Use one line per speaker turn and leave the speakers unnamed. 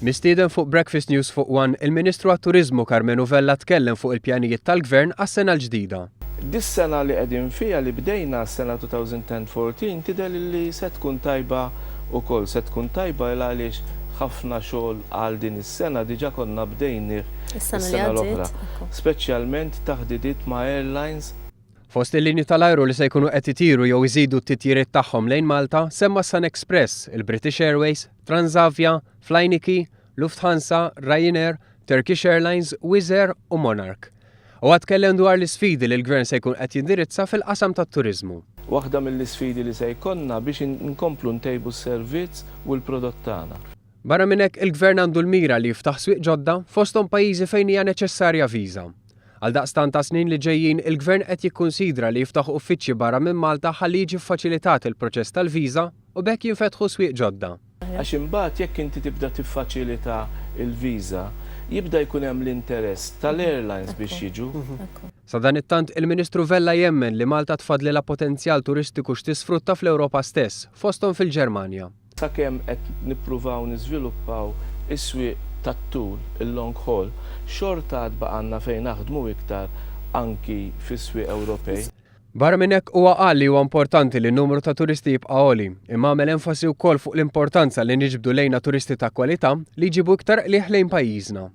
Mistieden fuq Breakfast News fuq One, il-Ministru għat-Turiżmu Vella tkellem fuq il-pjanijiet tal-Gvern għas-sena l-ġdida.
Dis-sena li qegħdin fiha li bdejna s-sena 2010-14 tidher li se tkun tajba wkoll se tkun tajba għaliex ħafna xogħol għal din is-sena diġà konna bdejnih is-sena l-oħra, speċjalment taħdidiet ma' airlines.
Fost il-linji tal-ajru li se jkunu qed itiru jew iżidu t-titjiriet tagħhom lejn Malta semma Sun Express, il-British Airways, Transavia, Flyniky, Lufthansa, Ryanair, Turkish Airlines, Wizz Air u Monarch. U għatkellem dwar l-isfidi li l-Gvern se jkun qed jindirizza fil-qasam tat-turiżmu.
Waħda mill-isfidi li se jkollna biex inkomplu ntejbu s-servizz u l-prodott tagħna.
Barra minn hekk il-Gvern għandu l-mira li jiftaħ swieq ġodda fosthom pajjiżi fejn hija neċessarja viża. Għaldaqstant ta' snin li ġejjin il-Gvern qed jikkunsidra li jiftaħ uffiċċji barra minn Malta ħalli jiġi ffaċilitat il-proċess tal-viża u bekk jinfetħu swieq ġodda.
Għax imbagħad jekk inti tibda tiffaċilita l-viża, jibda jkun hemm l-interess tal-airlines biex jiġu.
Sa dan it-tant il-Ministru Vella jemmen li Malta tfadlilha potenzjal turistiku x'tisfrutta fl-Ewropa stess, fosthom fil-Ġermanja.
Sakemm qed nippruvaw niżviluppaw is-swieq tat-tul, il-long haul, xorta għad baqanna fejn naħdmu iktar anki fis-swieq Ewropej.
Barra minn hekk huwa qal li huwa importanti li n-numru ta' turisti jibqa' għoli, imma għamel enfasi wkoll fuq l-importanza li niġbdu lejna turisti ta' kwalità li jġibu iktar qlieħ lejn pajjiżna.